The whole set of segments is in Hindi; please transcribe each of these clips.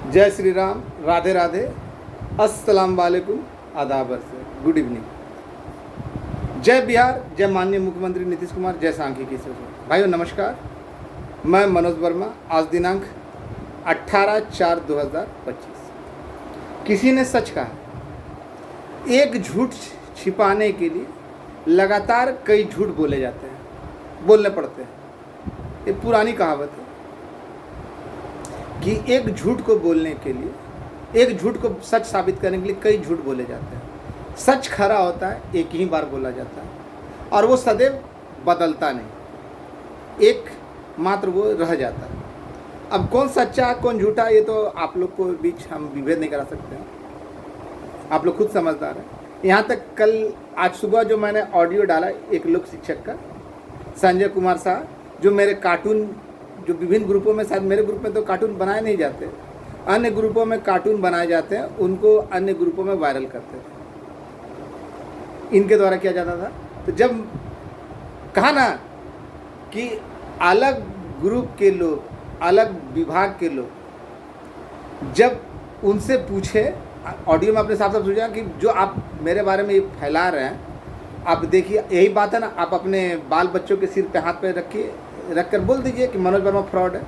जय श्री राम, राधे राधे, अस्सलाम वालेकुम, आदाब से गुड इवनिंग। जय बिहार, जय माननीय मुख्यमंत्री नीतीश कुमार, जय सांख्यिकी सोसाइटी। भाइयों नमस्कार, मैं मनोज वर्मा। आज दिनांक 18/4/2025। किसी ने सच कहा, एक झूठ छिपाने के लिए लगातार कई झूठ बोले जाते हैं, बोलने पड़ते हैं। ये पुरानी कहावत है कि एक झूठ को बोलने के लिए, एक झूठ को सच साबित करने के लिए कई झूठ बोले जाते हैं। सच खरा होता है, एक ही बार बोला जाता है और वो सदैव बदलता नहीं, एक मात्र वो रह जाता है। अब कौन सच्चा कौन झूठा, ये तो आप लोग को बीच हम विभेद नहीं करा सकते हैं, आप लोग खुद समझदार हैं। यहाँ तक आज सुबह जो मैंने ऑडियो डाला एक लोक शिक्षक का, संजय कुमार शाह, जो मेरे कार्टून, जो विभिन्न ग्रुपों में, शायद मेरे ग्रुप में तो कार्टून बनाए नहीं जाते, अन्य ग्रुपों में कार्टून बनाए जाते हैं, उनको अन्य ग्रुपों में वायरल करते थे, इनके द्वारा किया जाता था। तो जब कहा ना कि अलग ग्रुप के लोग, अलग विभाग के लोग, जब उनसे पूछे, ऑडियो में अपने साफ साफ सोचा कि जो आप मेरे बारे में ये फैला रहे हैं, आप देखिए, यही बात है ना, आप अपने बाल बच्चों के सिर पे हाथ पे रख कर बोल दीजिए कि मनोज वर्मा फ्रॉड है।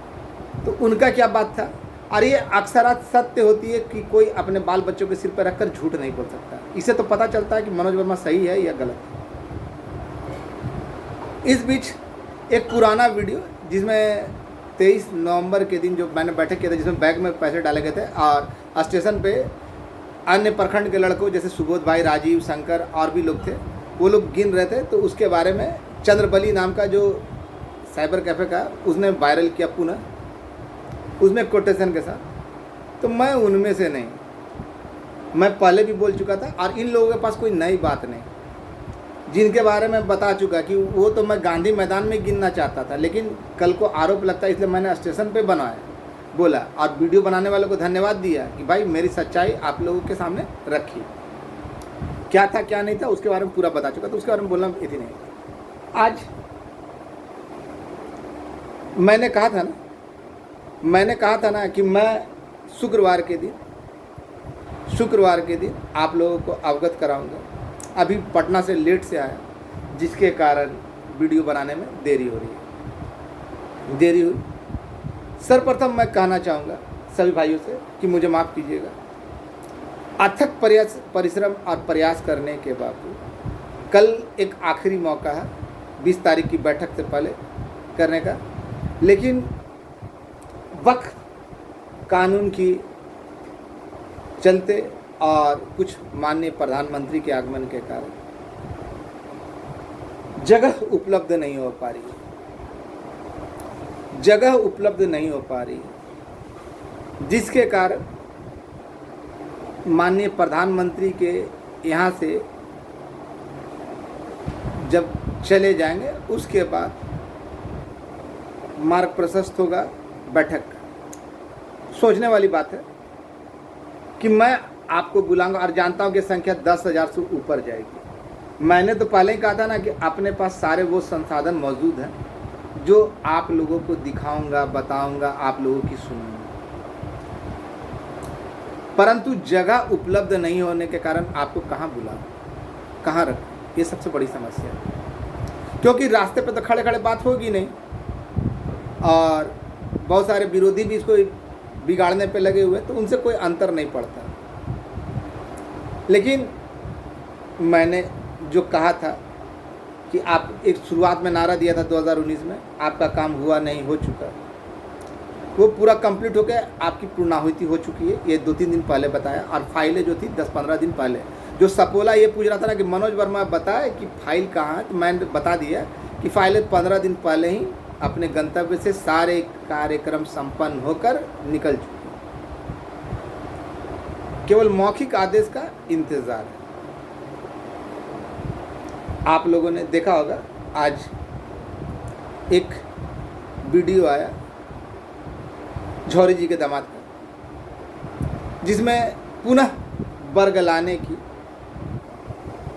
तो उनका क्या बात था। और ये अक्सर सत्य होती है कि कोई अपने बाल बच्चों के सिर पर रखकर झूठ नहीं बोल सकता। इससे तो पता चलता है कि मनोज वर्मा सही है या गलत है। इस बीच एक पुराना वीडियो, जिसमें 23 नवंबर के दिन जो मैंने बैठक किया था, जिसमें बैग में पैसे डाले गए थे और स्टेशन पे अन्य प्रखंड के लड़कों जैसे सुबोध भाई, राजीव, शंकर और भी लोग थे, वो लोग गिन रहे थे। तो उसके बारे में चंद्रबली नाम का जो साइबर कैफ़े का, उसने वायरल किया पुनः, उसमें कोटेशन के साथ। तो मैं उनमें से नहीं, मैं पहले भी बोल चुका था और इन लोगों के पास कोई नई बात नहीं, जिनके बारे में बता चुका कि वो तो मैं गांधी मैदान में गिनना चाहता था, लेकिन कल को आरोप लगता है, इसलिए मैंने स्टेशन पे बनाया, बोला और वीडियो बनाने वालों को धन्यवाद दिया कि भाई मेरी सच्चाई आप लोगों के सामने रखी। क्या था क्या नहीं था उसके बारे में पूरा बता चुका, तो उसके बारे में बोलना इतनी नहीं। आज मैंने कहा था ना कि मैं शुक्रवार के दिन आप लोगों को अवगत कराऊंगा। अभी पटना से लेट से आया, जिसके कारण वीडियो बनाने में देरी हुई। सर्वप्रथम मैं कहना चाहूँगा सभी भाइयों से कि मुझे माफ़ कीजिएगा। अथक परिश्रम और प्रयास करने के बावजूद कल एक आखिरी मौका है 20 तारीख की बैठक से पहले करने का, लेकिन वक्त कानून की चलते और कुछ माननीय प्रधानमंत्री के आगमन के कारण जगह उपलब्ध नहीं हो पा रही, जिसके कारण माननीय प्रधानमंत्री के यहाँ से जब चले जाएंगे, उसके बाद मार्ग प्रशस्त होगा बैठक का। सोचने वाली बात है कि मैं आपको बुलाऊंगा और जानता हूं कि संख्या 10,000 से ऊपर जाएगी। मैंने तो पहले ही कहा था ना कि अपने पास सारे वो संसाधन मौजूद हैं जो आप लोगों को दिखाऊंगा, बताऊंगा, आप लोगों की सुनूंगा, परंतु जगह उपलब्ध नहीं होने के कारण आपको कहाँ बुलाऊं, कहाँ रखूं, ये सबसे बड़ी समस्या है। क्योंकि रास्ते पे तो खड़े खड़े बात होगी नहीं और बहुत सारे विरोधी भी इसको बिगाड़ने पे लगे हुए, तो उनसे कोई अंतर नहीं पड़ता। लेकिन मैंने जो कहा था कि आप एक शुरुआत में नारा दिया था 2019 में, आपका काम हुआ नहीं, हो चुका, वो पूरा कंप्लीट हो गया, आपकी पूर्णाहुति हो चुकी है। ये 2-3 दिन पहले बताया। और फाइलें जो थी 10-15 दिन पहले, जो सपोला ये पूछ रहा था ना कि मनोज वर्मा बताए कि फाइल कहाँ है, तो मैंने बता दिया कि फाइलें 15 दिन पहले ही अपने गंतव्य से सारे कार्यक्रम संपन्न होकर निकल चुके, केवल मौखिक आदेश का इंतजार है। आप लोगों ने देखा होगा, आज एक वीडियो आया झौरी जी के दामाद का, जिसमें पुनः बरगलाने की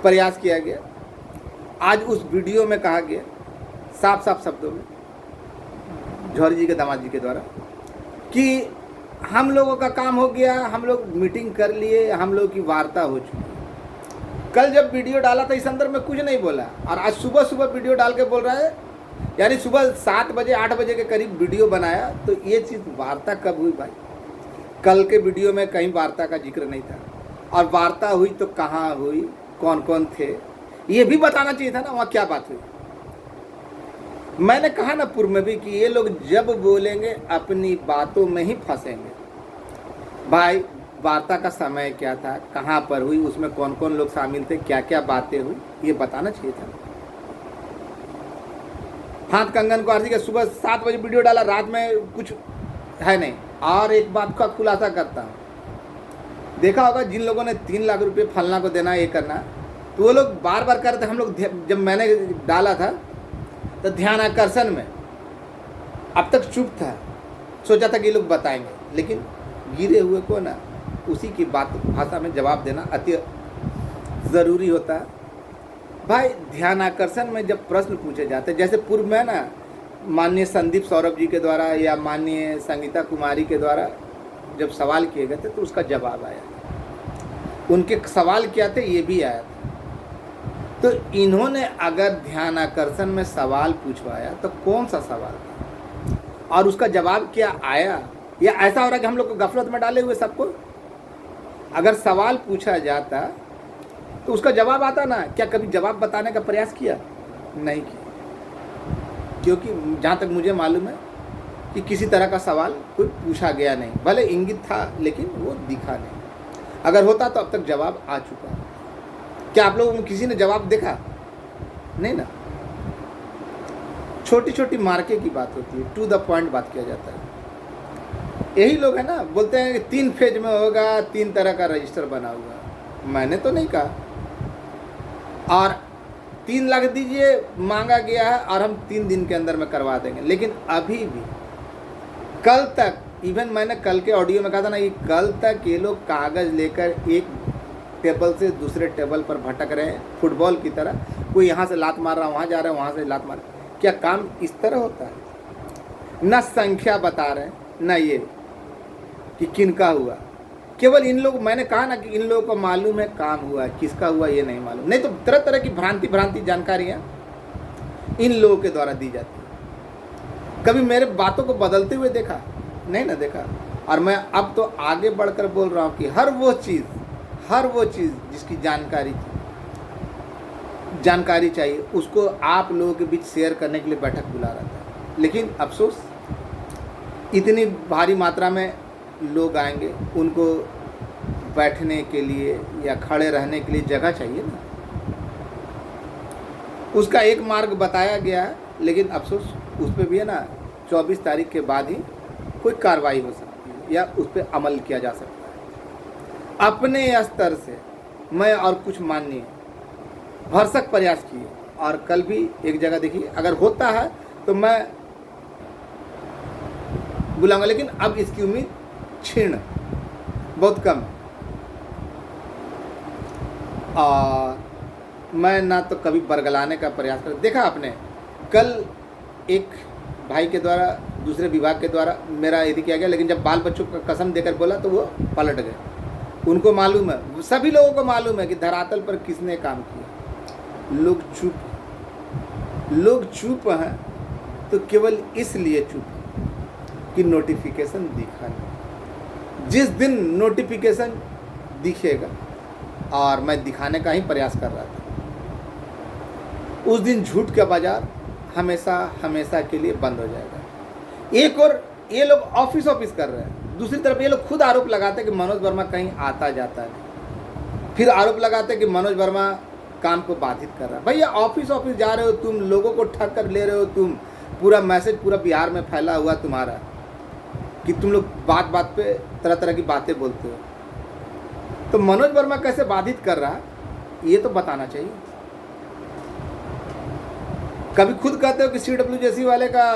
प्रयास किया गया। आज उस वीडियो में कहा गया साफ साफ शब्दों में झौरी जी के दामाद जी के द्वारा कि हम लोगों का काम हो गया, हम लोग मीटिंग कर लिए, हम लोग की वार्ता हो चुकी। कल जब वीडियो डाला था इस अंदर में कुछ नहीं बोला, और आज सुबह सुबह वीडियो डाल के बोल रहा है, यानी सुबह 7 बजे 8 बजे के करीब वीडियो बनाया। तो ये चीज़ वार्ता कब हुई भाई? कल के वीडियो में कहीं वार्ता का जिक्र नहीं था, और वार्ता हुई तो कहाँ हुई, कौन कौन थे, ये भी बताना चाहिए था ना, वहाँ क्या बात हुई। मैंने कहा ना पूर्व में भी कि ये लोग जब बोलेंगे अपनी बातों में ही फंसेंगे। भाई वार्ता का समय क्या था, कहाँ पर हुई, उसमें कौन कौन लोग शामिल थे, क्या क्या बातें हुई, ये बताना चाहिए था। हाथ कंगन को आरती के सुबह 7 बजे वीडियो डाला, रात में कुछ है नहीं। और एक बात का खुलासा करता हूँ, देखा होगा जिन लोगों ने 3 लाख रुपए फलना को देना, ये करना, तो वो लोग बार बार करते। हम लोग जब मैंने डाला था तो ध्यान आकर्षण में अब तक चुप था, सोचा था कि ये लोग बताएंगे, लेकिन गिरे हुए को ना उसी की बात भाषा में जवाब देना अति ज़रूरी होता है। भाई ध्यान आकर्षण में जब प्रश्न पूछे जाते, जैसे पूर्व में ना माननीय संदीप सौरभ जी के द्वारा या माननीय संगीता कुमारी के द्वारा जब सवाल किए गए थे तो उसका जवाब आया, उनके सवाल क्या थे ये भी आया था। तो इन्होंने अगर ध्यान आकर्षण में सवाल पूछवाया तो कौन सा सवाल था और उसका जवाब क्या आया, या ऐसा हो रहा है कि हम लोग को गफलत में डाले हुए सबको। अगर सवाल पूछा जाता तो उसका जवाब आता ना, क्या कभी जवाब बताने का प्रयास किया? नहीं किया, क्योंकि जहाँ तक मुझे मालूम है कि किसी तरह का सवाल कोई पूछा गया नहीं, भले इंगित था लेकिन वो दिखा नहीं। अगर होता तो अब तक जवाब आ चुका। क्या आप लोगों में किसी ने जवाब देखा? नहीं ना। छोटी छोटी मार्के की बात होती है, टू द पॉइंट बात किया जाता है। यही लोग है ना, बोलते हैं कि 3 फेज में होगा, 3 तरह का रजिस्टर बना हुआ। मैंने तो नहीं कहा। और 3 लाख दीजिए मांगा गया है और हम 3 दिन के अंदर में करवा देंगे, लेकिन अभी भी कल तक, इवन मैंने कल के ऑडियो में कहा था ना, ये कल तक ये लोग कागज़ लेकर एक टेबल से दूसरे टेबल पर भटक रहे हैं, फुटबॉल की तरह। कोई यहाँ से लात मार रहा है, वहाँ जा रहा है, वहाँ से लात मार। क्या काम इस तरह होता है? न संख्या बता रहे हैं, न ये कि किनका हुआ। केवल इन लोग, मैंने कहा ना कि इन लोगों को मालूम है काम हुआ, किसका हुआ ये नहीं मालूम। नहीं तो तरह तरह की भ्रांति जानकारियाँ इन लोगों के द्वारा दी जाती है। कभी मेरे बातों को बदलते हुए देखा? नहीं ना देखा। और मैं अब तो आगे बढ़कर बोल रहा हूँ कि हर वो चीज़ जिसकी जानकारी चाहिए उसको आप लोगों के बीच शेयर करने के लिए बैठक बुला रहा था। लेकिन अफसोस, इतनी भारी मात्रा में लोग आएंगे, उनको बैठने के लिए या खड़े रहने के लिए जगह चाहिए ना। उसका एक मार्ग बताया गया है, लेकिन अफसोस उस पर भी है ना 24 तारीख के बाद ही कोई कार्रवाई हो सकती है या उस पर अमल किया जा सकता है। अपने स्तर से मैं और कुछ माननीय भरसक प्रयास किए, और कल भी एक जगह देखिए, अगर होता है तो मैं बुलाऊंगा, लेकिन अब इसकी उम्मीद क्षीण, बहुत कम है। और मैं ना तो कभी बरगलाने का प्रयास कर, देखा आपने कल एक भाई के द्वारा दूसरे विभाग के द्वारा मेरा यदि किया गया, लेकिन जब बाल बच्चों का कसम देकर बोला तो वो पलट गए। उनको मालूम है, सभी लोगों को मालूम है कि धरातल पर किसने काम किया। लोग चुप हैं तो केवल इसलिए चुप कि नोटिफिकेशन दिखा नहीं। जिस दिन नोटिफिकेशन दिखेगा, और मैं दिखाने का ही प्रयास कर रहा था, उस दिन झूठ का बाजार हमेशा के लिए बंद हो जाएगा। एक और ये लोग ऑफिस कर रहे हैं, दूसरी तरफ ये लोग खुद आरोप लगाते हैं कि मनोज वर्मा कहीं आता जाता नहीं, फिर आरोप लगाते हैं कि मनोज वर्मा काम को बाधित कर रहा है। भैया ऑफिस जा रहे हो तुम, लोगों को ठग कर ले रहे हो तुम, पूरा मैसेज पूरा बिहार में फैला हुआ तुम्हारा कि तुम लोग बात बात पे तरह तरह की बातें बोलते हो। तो मनोज वर्मा कैसे बाधित कर रहा है ये तो बताना चाहिए। कभी खुद कहते हो कि CWJC वाले का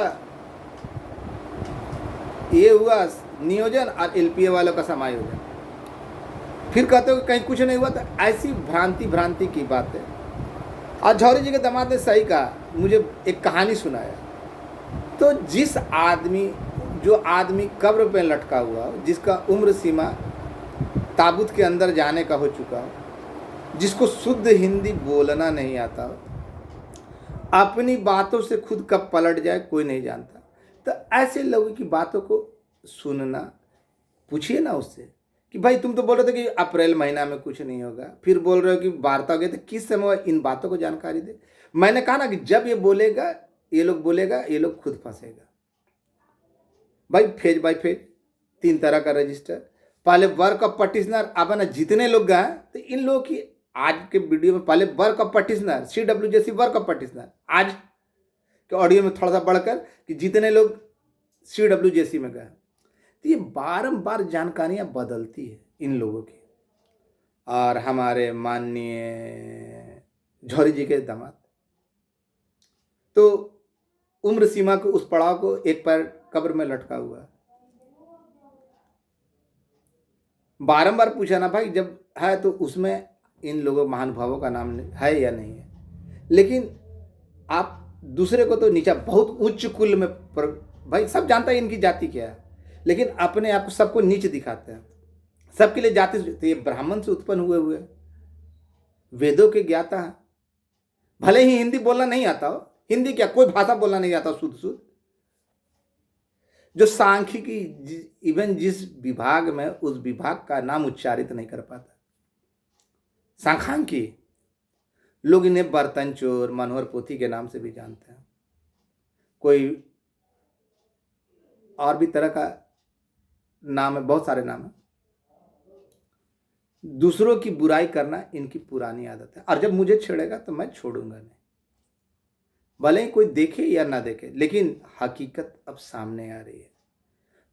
ये हुआ नियोजन और LPA वालों का समायोजन, फिर कहते हो कि कहीं कुछ नहीं हुआ। तो ऐसी भ्रांति की बात है। और झौरी जी के दामाद ने सही कहा, मुझे एक कहानी सुनाया। तो जिस आदमी जो आदमी कब्र पे लटका हुआ हो, जिसका उम्र सीमा ताबूत के अंदर जाने का हो चुका हो, जिसको शुद्ध हिंदी बोलना नहीं आता हो, अपनी बातों से खुद कब पलट जाए कोई नहीं जानता। तो ऐसे लोगों की बातों को सुनना, पूछिए ना उससे कि भाई तुम तो बोल रहे थे कि अप्रैल महीना में कुछ नहीं होगा, फिर बोल रहे हो कि वार्ता हो गई, तो किस समय इन बातों को जानकारी दे। मैंने कहा ना कि जब ये बोलेगा, ये लोग बोलेगा, ये लोग खुद फंसेगा। भाई फेज बाई फेज 3 तरह का रजिस्टर, पहले वर्क ऑफ पटिशनर। अब ना जितने लोग गए तो इन लोगों की आज के वीडियो में पहले work of petitioner, CWJC work of petitioner, आज के ऑडियो में थोड़ा सा बढ़कर कि जितने लोग CWJC में गए। तो ये बारंबार जानकारियां बदलती है इन लोगों की। और हमारे माननीय जौहरी जी के दामाद तो उम्र सीमा को, उस पड़ाव को, एक पैर कब्र में लटका हुआ है। बारंबार पूछा ना भाई, जब है तो उसमें इन लोगों महानुभावों का नाम है या नहीं है। लेकिन आप दूसरे को तो नीचा, बहुत उच्च कुल में भाई सब जानता है इनकी जाति क्या है, लेकिन अपने आप को सबको नीच दिखाते हैं। सबके लिए जाति, तो ये ब्राह्मण से उत्पन्न हुए वेदों के ज्ञाता है। भले ही हिंदी बोलना नहीं आता हो, हिंदी क्या कोई भाषा बोलना नहीं आता शुद्ध, जो सांख्यिकी इवन जिस विभाग में, उस विभाग का नाम उच्चारित नहीं कर पाता, सांख्यिकी, लोग इन्हें बर्तन चोर, मनोहर पोथी के नाम से भी जानते हैं। कोई और भी तरह का नाम है, बहुत सारे नाम है। दूसरों की बुराई करना इनकी पुरानी आदत है, और जब मुझे छेड़ेगा तो मैं छोड़ूंगा नहीं, भले ही कोई देखे या ना देखे। लेकिन हकीकत अब सामने आ रही है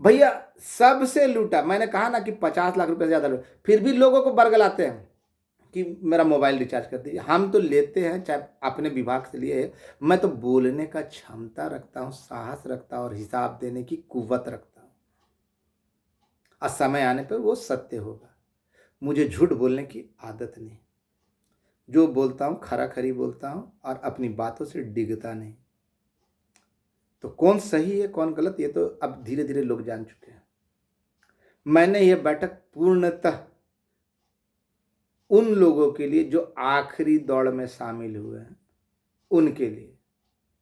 भैया, सबसे लूटा। मैंने कहा ना कि 50 लाख रुपए से ज़्यादा लूटा, फिर भी लोगों को बरगलाते हैं कि मेरा मोबाइल रिचार्ज कर दीजिए। हम तो लेते हैं, चाहे अपने विभाग से लिए। मैं तो बोलने का क्षमता रखता हूँ, साहस रखता हूँ, और हिसाब देने की कुव्वत रखता हूँ, और समय आने पर वो सत्य होगा। मुझे झूठ बोलने की आदत नहीं, जो बोलता हूँ खरा खरी बोलता हूँ, और अपनी बातों से डिगता नहीं। तो कौन सही है कौन गलत, ये तो अब धीरे धीरे लोग जान चुके हैं। मैंने ये बैठक पूर्णतः उन लोगों के लिए जो आखिरी दौड़ में शामिल हुए हैं, उनके लिए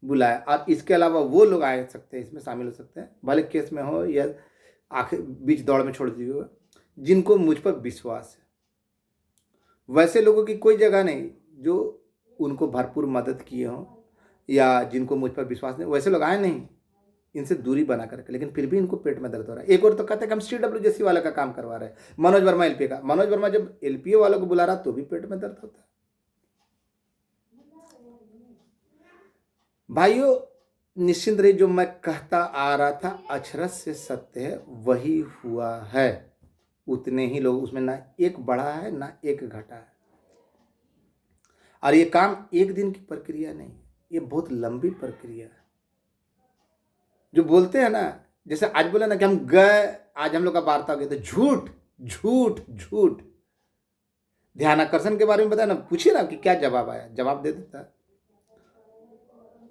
बुलाया। और इसके अलावा वो लोग आ सकते हैं, इसमें शामिल हो सकते हैं, भले केस में हो या आखिर बीच दौड़ में छोड़ दिए हुए, जिनको मुझ पर विश्वास है। वैसे लोगों की कोई जगह नहीं जो उनको भरपूर मदद किए हों, या जिनको मुझ पर विश्वास नहीं, वैसे लोग आए नहीं, इनसे दूरी बना करके। लेकिन फिर भी इनको पेट में दर्द हो रहा है। एक और तो कहते हैं कि हम CWJC वाले का काम करवा रहे हैं, मनोज वर्मा LPA का। मनोज वर्मा जब LPA वालों को बुला रहा तो भी पेट में दर्द होता है। भाइयों, निश्चिंत रहिए, जो मैं कहता आ रहा था अक्षरश से सत्य है, वही हुआ है। उतने ही लोग, उसमें ना एक बढ़ा है ना एक घटा है। और ये काम एक दिन की प्रक्रिया नहीं, ये बहुत लंबी प्रक्रिया है। जो बोलते हैं ना, जैसे आज बोले ना कि हम गए, आज हम लोग का वार्ता हो गया, तो झूठ झूठ झूठ। ध्यानाकर्षण के बारे में बताया ना, पूछिए ना कि क्या जवाब आया, जवाब दे देता है।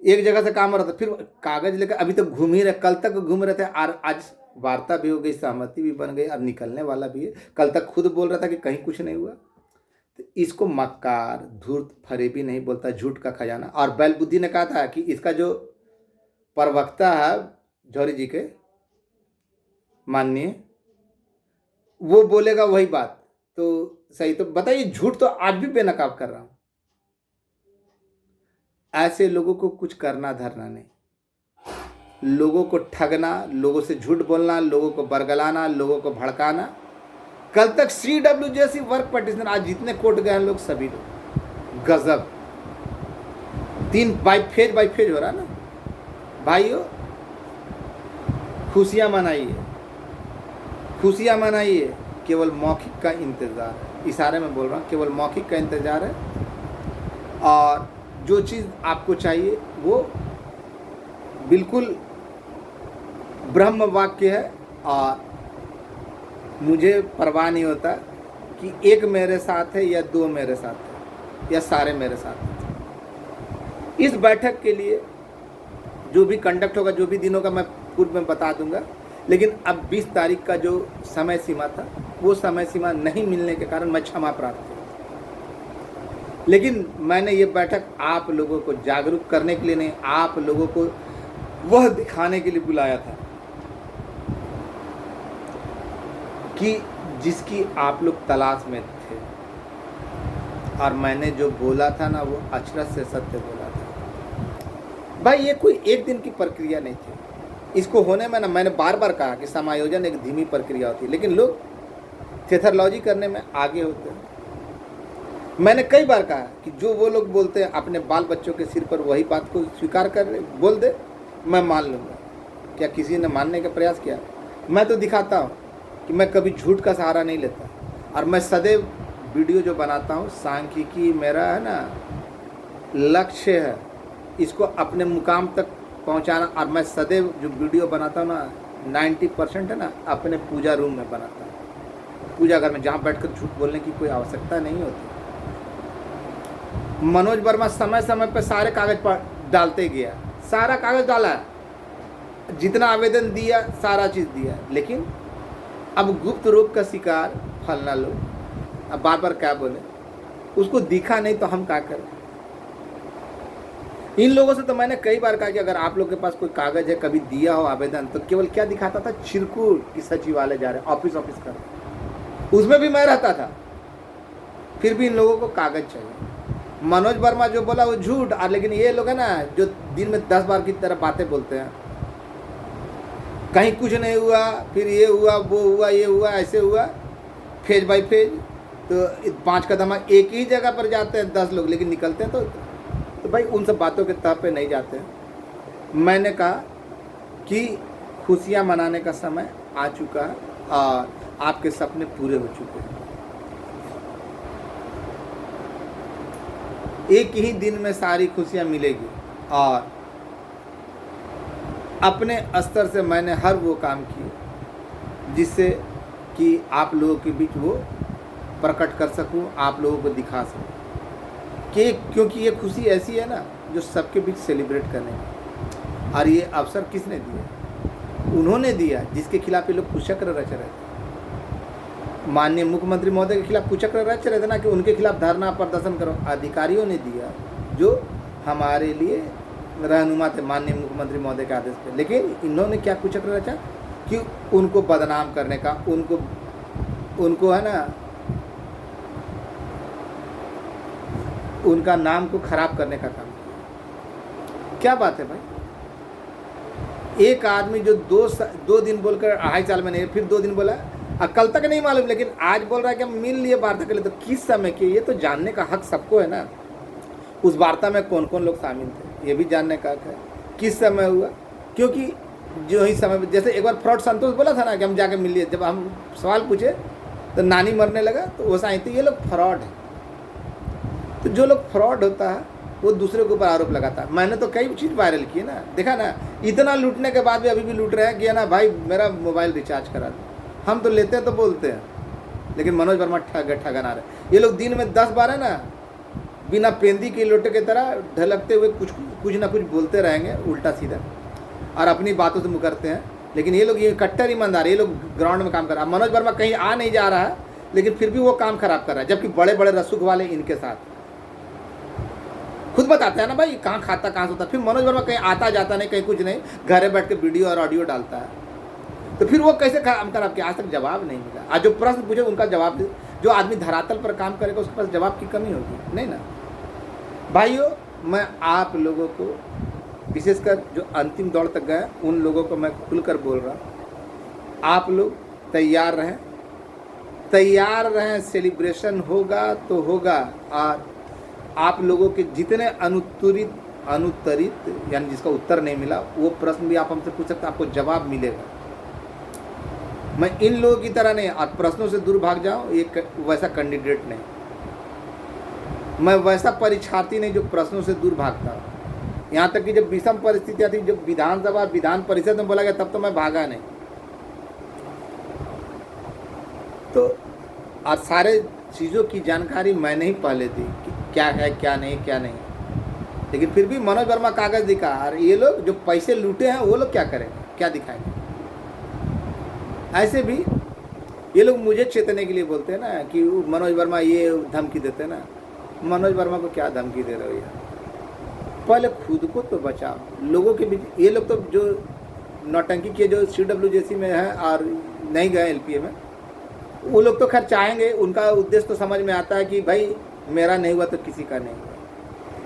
एक जगह से काम हो रहा था, फिर कागज लेकर अभी तक घूम ही रहे, कल तक घूम रहे थे, और आज वार्ता भी हो गई, सहमति भी बन गई, अब निकलने वाला भी है। कल तक खुद बोल रहा था कि कहीं कुछ नहीं हुआ। तो इसको मक्कार, धूर्त, फरेबी नहीं बोलता, झूठ का खजाना। और बैल बुद्धि ने कहा था कि इसका जो प्रवक्ता है जौहरी जी के माननीय, वो बोलेगा वही बात तो सही। तो बताइए, झूठ तो आज भी बेनकाब कर रहा हूं। ऐसे लोगों को कुछ करना धरना नहीं, लोगों को ठगना, लोगों से झूठ बोलना, लोगों को बरगलाना, लोगों को भड़काना। कल तक CWJC वर्क पटिशनर, आज जितने कोर्ट गए हैं लोग, सभी लोग गजब। 3 बाई फेज हो रहा ना। भाइयों, खुशियां मनाइए, खुशियां मनाइए, केवल मौखिक का इंतज़ार है। इशारे में बोल रहा हूँ, केवल मौखिक का इंतज़ार है। और जो चीज़ आपको चाहिए वो बिल्कुल ब्रह्म वाक्य है। और मुझे परवाह नहीं होता कि एक मेरे साथ है या 2 मेरे साथ है या सारे मेरे साथ हैं। इस बैठक के लिए जो भी कंडक्ट होगा, जो भी दिन होगा, मैं पूर्व में बता दूंगा। लेकिन अब 20 तारीख का जो समय सीमा था, वो समय सीमा नहीं मिलने के कारण मैं क्षमा प्रार्थी हूँ। लेकिन मैंने ये बैठक आप लोगों को जागरूक करने के लिए नहीं, आप लोगों को वह दिखाने के लिए बुलाया था कि जिसकी आप लोग तलाश में थे। और मैंने जो बोला था ना, वो अक्षरश से सत्य बोला था भाई। ये कोई एक दिन की प्रक्रिया नहीं थी। इसको होने में ना, मैंने बार बार कहा कि समायोजन एक धीमी प्रक्रिया होती है, लेकिन लोग थेथरलॉजी करने में आगे होते हैं। मैंने कई बार कहा कि जो वो लोग बोलते हैं अपने बाल बच्चों के सिर पर, वही बात को स्वीकार कर बोल दे, मैं मान लूँगा। क्या किसी ने मानने का प्रयास किया? मैं तो दिखाता हूँ कि मैं कभी झूठ का सहारा नहीं लेता। और मैं सदैव वीडियो जो बनाता हूँ, सांख्यिकी मेरा है ना लक्ष्य है, इसको अपने मुकाम तक पहुँचाना। और मैं सदैव जो वीडियो बनाता हूँ ना, 90% है ना अपने पूजा रूम में बनाता हूँ, पूजा घर में, जहाँ बैठकर झूठ बोलने की कोई आवश्यकता नहीं होती। मनोज वर्मा समय समय पर सारे कागज पर डालते गया, सारा कागज डाला, जितना आवेदन दिया सारा चीज़ दिया। लेकिन अब गुप्त रोग का शिकार फलना लोग, अब बार बार क्या बोले, उसको दिखा नहीं तो हम क्या करें। इन लोगों से तो मैंने कई बार कहा कि अगर आप लोग के पास कोई कागज है, कभी दिया हो आवेदन, तो केवल क्या दिखाता था, चिरकुट की सचिवालय जा रहे, ऑफिस कर, उसमें भी मैं रहता था। फिर भी इन लोगों को कागज चाहिए। मनोज वर्मा जो बोला वो झूठ। और लेकिन ये लोग है ना जो दिन में 10 बार की तरह बातें बोलते हैं, कहीं कुछ नहीं हुआ, फिर ये हुआ, वो हुआ, ये हुआ, ऐसे हुआ, फेज बाई फेज। तो 5 कदम एक ही जगह पर जाते हैं 10 लोग, लेकिन निकलते हैं तो भाई उन सब बातों के तह पे नहीं जाते हैं। मैंने कहा कि खुशियाँ मनाने का समय आ चुका है और आपके सपने पूरे हो चुके हैं। एक ही दिन में सारी खुशियाँ मिलेगी। और अपने स्तर से मैंने हर वो काम किए जिससे कि आप लोगों के बीच वो प्रकट कर सकूं, आप लोगों को दिखा सकूं कि क्योंकि ये खुशी ऐसी है ना जो सबके बीच सेलिब्रेट करने की। और ये अवसर किसने दिया? उन्होंने दिया जिसके खिलाफ ये लोग कुचक्र रच रहे थे। माननीय मुख्यमंत्री महोदय के खिलाफ कुचक्र रच रहे थे ना कि उनके खिलाफ धरना प्रदर्शन करो। अधिकारियों ने दिया जो हमारे लिए रहनुमा थे माननीय मुख्यमंत्री महोदय के आदेश पे। लेकिन इन्होंने क्या कुचक्र रचा कि उनको बदनाम करने का, उनको है ना उनका नाम को खराब करने का काम किया। क्या बात है भाई, एक आदमी जो 2 दिन बोलकर 2.5 साल में नहीं, फिर 2 दिन बोला, कल तक नहीं मालूम, लेकिन आज बोल रहा है कि हम मिल लिए वार्ता के लिए। तो किस समय की, ये तो जानने का हक सबको है ना। उस वार्ता में कौन कौन लोग शामिल थे ये भी जानने का हक है। किस समय हुआ, क्योंकि जो ही समय, जैसे एक बार फ्रॉड संतोष बोला था ना कि हम जाके मिल लिए, जब हम सवाल पूछे तो नानी मरने लगा, तो वो साइंस ये लोग फ्रॉड है। तो जो लोग फ्रॉड होता है वो दूसरे के ऊपर आरोप लगाता है। मैंने तो कई चीज़ वायरल की है ना, देखा ना, इतना लूटने के बाद भी अभी भी लूट रहे हैं कि है ना भाई मेरा मोबाइल रिचार्ज करा दो। हम तो लेते हैं तो बोलते हैं, लेकिन मनोज वर्मा ठगना रहे। ये लोग दिन में 10 बार है ना बिना पेंदी के लोटे की तरह ढलकते हुए कुछ ना कुछ बोलते रहेंगे उल्टा सीधा, और अपनी बातों से मुकरते हैं। लेकिन ये लोग, ये कट्टर ईमानदार, ये लोग ग्राउंड में काम कर रहा है। मनोज वर्मा कहीं आ नहीं जा रहा है, लेकिन फिर भी वो काम खराब कर रहा है, जबकि बड़े बड़े रसूख वाले इनके साथ खुद बताते हैं ना भाई कहाँ खाता कहाँ सोता। फिर मनोज वर्मा कहीं आता जाता नहीं, कहीं कुछ नहीं, घरे बैठ के वीडियो और ऑडियो डालता है। तो फिर वो कैसे काम खराब किया? आज तक जवाब नहीं मिला। आज जो प्रश्न पूछे उनका जवाब, जो आदमी धरातल पर काम करेगा उसके पास जवाब की कमी होगी नहीं ना। भाइयों, मैं आप लोगों को विशेषकर जो अंतिम दौड़ तक गए उन लोगों को मैं खुलकर बोल रहा हूँ, आप लोग तैयार रहें, सेलिब्रेशन होगा तो होगा। और आप लोगों के जितने अनुत्तरित यानी जिसका उत्तर नहीं मिला, वो प्रश्न भी आप हमसे पूछ सकते, आपको जवाब मिलेगा। मैं इन लोगों की तरह नहीं, और प्रश्नों से दूर भाग जाऊं, ये वैसा कैंडिडेट नहीं, मैं वैसा परीक्षार्थी नहीं जो प्रश्नों से दूर भागता हूँ। यहाँ तक कि जब विषम परिस्थितियाँ थी, जब विधानसभा विधान परिषद में बोला गया, तब तो मैं भागा नहीं। तो और सारे चीज़ों की जानकारी मैंने ही पहले दी कि क्या है क्या नहीं। लेकिन फिर भी मनोज वर्मा कागज दिखा, और ये लोग जो पैसे लूटे हैं वो लोग क्या करेंगे, क्या दिखाएंगे? ऐसे भी ये लोग मुझे चेतने के लिए बोलते हैं ना कि मनोज वर्मा ये धमकी देते हैं ना। मनोज वर्मा को क्या धमकी दे रहे हो यार? पहले खुद को तो बचाओ। लोगों के बीच ये लोग तो जो नौटंकी किए, जो CWJC में है और नहीं गए LPA में, वो लोग तो खैर चाहेंगे, उनका उद्देश्य तो समझ में आता है कि भाई मेरा नहीं हुआ तो किसी का नहीं हुआ।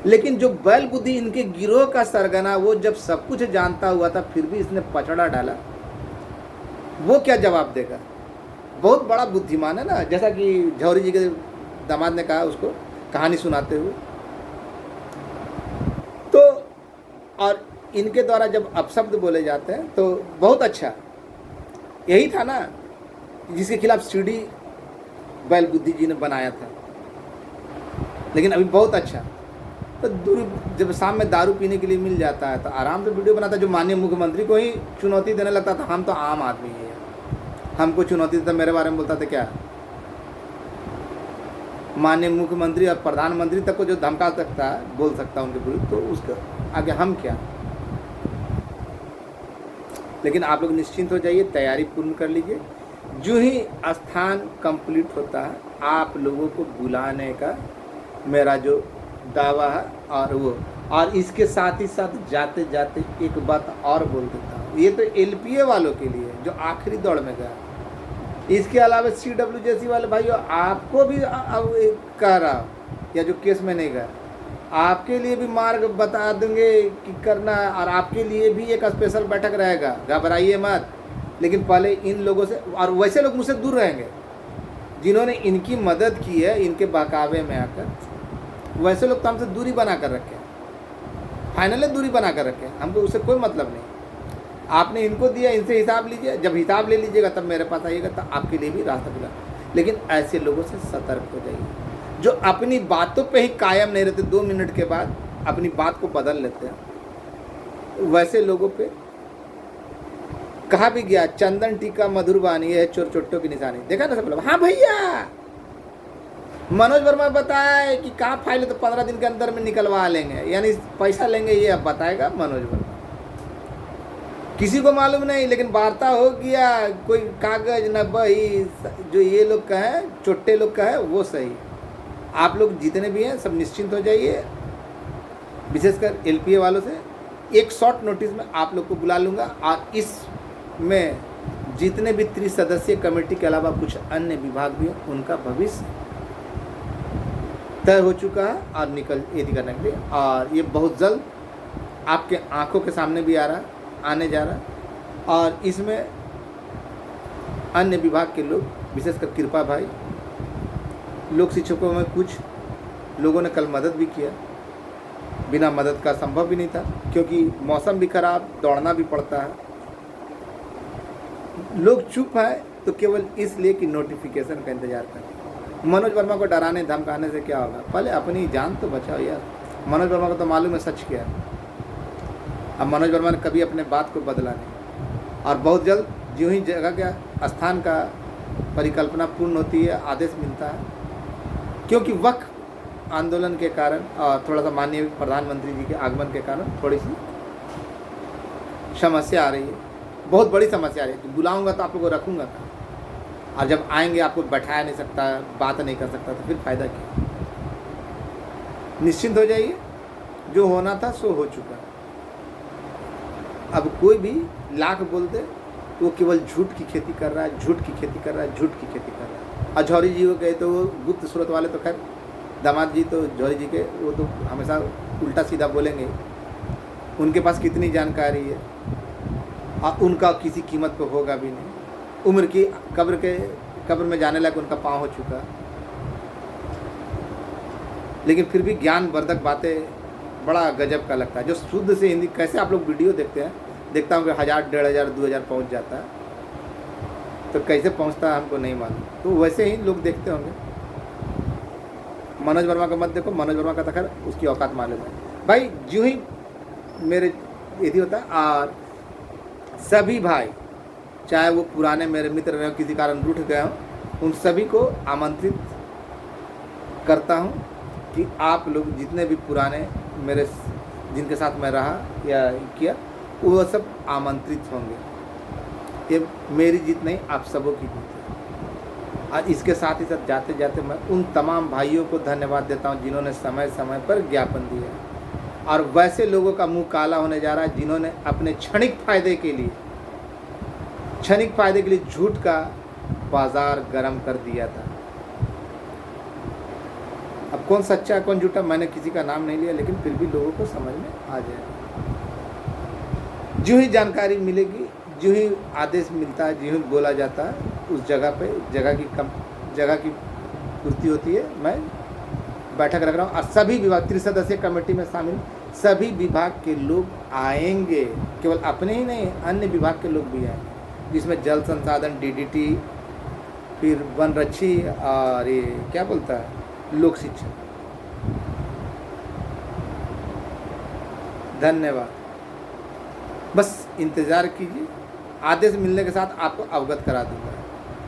लेकिन जो बैल बुद्धि इनके गिरोह का सरगना, वो जब सब कुछ जानता हुआ था फिर भी इसने पचड़ा डाला, वो क्या जवाब देगा? बहुत बड़ा बुद्धिमान है ना, जैसा कि जौहरी जी के दामाद ने कहा उसको कहानी सुनाते हुए। तो और इनके द्वारा जब अपशब्द बोले जाते हैं तो बहुत अच्छा, यही था ना जिसके खिलाफ CD बैल बुद्धि जी ने बनाया था। लेकिन अभी बहुत अच्छा, तो जब शाम में दारू पीने के लिए मिल जाता है तो आराम से वीडियो बनाता है, जो माननीय मुख्यमंत्री को ही चुनौती देने लगता था। हम तो आम आदमी हैं, हमको चुनौती देता, मेरे बारे में बोलता था क्या? माननीय मुख्यमंत्री और प्रधानमंत्री तक को जो धमका सकता है, बोल सकता है उनके विरुद्ध, तो उसका आगे हम क्या? लेकिन आप लोग निश्चिंत हो जाइए, तैयारी पूर्ण कर लीजिए। जो ही स्थान कंप्लीट होता है आप लोगों को बुलाने का मेरा जो दावा है, और इसके साथ ही साथ जाते जाते एक बात और बोल देता हूँ। ये तो LPA वालों के लिए जो आखिरी दौड़ में गया, इसके अलावा CWJC वाले भाइयों आपको भी कह रहा हूँ, या जो केस में नहीं गया, आपके लिए भी मार्ग बता देंगे कि करना है, और आपके लिए भी एक स्पेशल बैठक रहेगा, घबराइए मत। लेकिन पहले इन लोगों से, और वैसे लोग मुझसे दूर रहेंगे जिन्होंने इनकी मदद की है इनके बहकावे में आकर, वैसे लोग तो हमसे दूरी बना कर रखे, फाइनली दूरी बना कर रखे, हमको उससे कोई मतलब नहीं। आपने इनको दिया, इनसे हिसाब लीजिए, जब हिसाब ले लीजिएगा तब मेरे पास आइएगा, तब आपके लिए भी रास्ता खुला। लेकिन ऐसे लोगों से सतर्क हो जाइए जो अपनी बातों पे ही कायम नहीं रहते, 2 मिनट के बाद अपनी बात को बदल लेते हैं। वैसे लोगों पे कहा भी गया, चंदन टीका मधुर वाणी है चोर चोट्टों की निशानी। देखा ना सब लोग? हाँ भैया, मनोज वर्मा बताए कि कहाँ फाइल है तो 15 दिन के अंदर में निकलवा लेंगे, यानी पैसा लेंगे, ये अब बताएगा मनोज वर्मा। किसी को मालूम नहीं, लेकिन वार्ता हो गया, कोई कागज न बही, जो ये लोग का है, चोट्टे लोग का है, वो सही। आप लोग जितने भी हैं सब निश्चिंत हो जाइए, विशेषकर LPA वालों से एक शॉर्ट नोटिस में आप लोग को बुला लूँगा, और इसमें जितने भी 30 सदस्यीय कमेटी के अलावा कुछ अन्य विभाग भी हैं, उनका भविष्य तय हो चुका है और निकल यदि करने के लिए, और ये बहुत जल्द आपके आंखों के सामने भी आने जा रहा है। और इसमें अन्य विभाग के लोग, विशेषकर कृपा भाई, लोक शिक्षकों में कुछ लोगों ने कल मदद भी किया, बिना मदद का संभव भी नहीं था, क्योंकि मौसम भी खराब, दौड़ना भी पड़ता है। लोग चुप है तो केवल इसलिए कि नोटिफिकेशन का इंतजार करें। मनोज वर्मा को डराने धमकाने से क्या होगा? पहले अपनी जान तो बचाओ यार। मनोज वर्मा को तो मालूम है सच क्या है। अब मनोज वर्मा ने कभी अपने बात को बदला नहीं, और बहुत जल्द जो ही जगह का स्थान का परिकल्पना पूर्ण होती है, आदेश मिलता है, क्योंकि वक्त आंदोलन के कारण और थोड़ा सा माननीय प्रधानमंत्री जी के आगमन के कारण थोड़ी सी समस्या आ रही है, बहुत बड़ी समस्या आ रही है। तो बुलाऊंगा तो आप लोगों को रखूँगा, और जब आएंगे आपको बैठाया नहीं सकता, बात नहीं कर सकता, तो फिर फ़ायदा क्या? निश्चिंत हो जाइए, जो होना था सो हो चुका। अब कोई भी लाख बोल दे तो वो केवल झूठ की खेती कर रहा है, झूठ की खेती कर रहा है, झूठ की खेती कर रहा है। और जौहरी जी को कहे तो वो गुप्त स्रोत वाले तो खैर दामाद जी तो जौहरी जी के वो तो हमेशा उल्टा सीधा बोलेंगे, उनके पास कितनी जानकारी है, और उनका किसी कीमत पर होगा भी नहीं। उम्र की कब्र में जाने लायक उनका पाँव हो चुका, लेकिन फिर भी ज्ञानवर्धक बातें बड़ा गजब का लगता है। जो शुद्ध से हिंदी, कैसे आप लोग वीडियो देखते हैं, देखता हूँ कि 1000, 1500, 2000 पहुँच जाता है, तो कैसे पहुँचता है हमको नहीं मालूम। तो वैसे ही लोग देखते होंगे। मनोज वर्मा का मत देखो, मनोज वर्मा का तो खैर उसकी औकात मालूम है भाई। जो ही मेरे यदि होता है, और सभी भाई, चाहे वो पुराने मेरे मित्र रहे, किसी कारण रूठ गए हों, उन सभी को आमंत्रित करता हूँ कि आप लोग जितने भी पुराने मेरे जिनके साथ मैं रहा या किया, वो सब आमंत्रित होंगे। ये मेरी जीत नहीं, आप सबों की जीत है। और इसके साथ ही साथ जाते जाते मैं उन तमाम भाइयों को धन्यवाद देता हूँ जिन्होंने समय समय पर ज्ञापन दिया, और वैसे लोगों का मुंह काला होने जा रहा है जिन्होंने अपने क्षणिक फायदे के लिए झूठ का बाजार गर्म कर दिया था। अब कौन सच्चा कौन झूठा, मैंने किसी का नाम नहीं लिया, लेकिन फिर भी लोगों को समझ में आ जाएगा। जो ही जानकारी मिलेगी, जो ही आदेश मिलता है, जो ही बोला जाता है, उस जगह पे जगह की पूर्ति होती है। मैं बैठक रख रहा हूँ और सभी विभाग, त्रिसदस्यीय कमेटी में शामिल सभी विभाग के लोग आएंगे, केवल अपने ही नहीं, अन्य विभाग के लोग भी आएंगे, जिसमें जल संसाधन, DDT, फिर वन रक्षी और ये क्या बोलता है, लोक शिक्षण। धन्यवाद। बस इंतज़ार कीजिए, आदेश मिलने के साथ आपको अवगत करा दूंगा।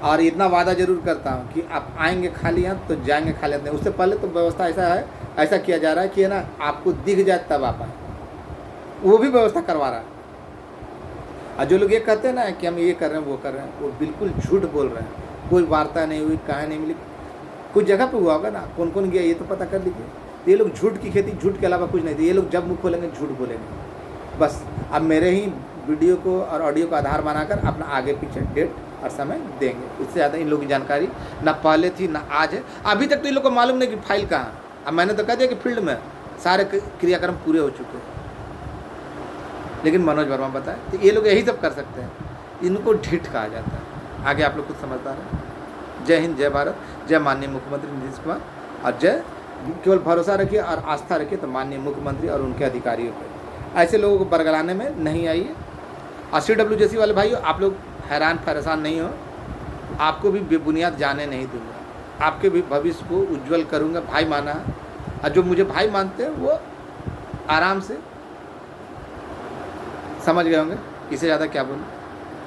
और इतना वादा जरूर करता हूँ कि आप आएंगे खाली हाथ तो जाएंगे खाली हाथ नहीं। उससे पहले तो व्यवस्था ऐसा किया जा रहा है कि है ना, आपको दिख जाए तब आप आए, वो भी व्यवस्था करवा रहा है। और जो लोग ये कहते हैं ना कि हम ये कर रहे हैं वो कर रहे हैं, वो बिल्कुल झूठ बोल रहे हैं। कोई वार्ता नहीं हुई, कहाँ नहीं मिली, कुछ जगह पे हुआ होगा ना, कौन कौन गया ये तो पता कर लीजिए। ये लोग झूठ की खेती, झूठ के अलावा कुछ नहीं थे। ये लोग जब मुँह खोलेंगे झूठ बोलेंगे। बस अब मेरे ही वीडियो को और ऑडियो को आधार बनाकर अपना आगे पीछे डेट और समय देंगे। इससे ज़्यादा इन लोगों की जानकारी ना पहले थी ना आज है। अभी तक तो इन लोग को मालूम नहीं कि फाइल कहाँ है। अब मैंने तो कह दिया कि फील्ड में सारे क्रियाक्रम पूरे हो चुके हैं, लेकिन मनोज वर्मा बताए तो ये लोग यही सब कर सकते हैं। इनको ढीठ कहा जाता है। आगे आप लोग कुछ समझदार हैं। जय हिंद, जय भारत, जय माननीय मुख्यमंत्री नीतीश कुमार, और जय, केवल भरोसा रखिए और आस्था रखिए तो माननीय मुख्यमंत्री और उनके अधिकारियों पर। ऐसे लोगों को बरगलाने में नहीं आइए। और CWJC वाले भाइयों, आप लोग हैरान परेशान नहीं हो, आपको भी बेबुनियाद जाने नहीं दूंगा, आपके भी भविष्य को उज्जवल करूंगा। भाई माना है, और जो मुझे भाई मानते हैं वो आराम से समझ गए होंगे। इससे ज़्यादा क्या बोलूं।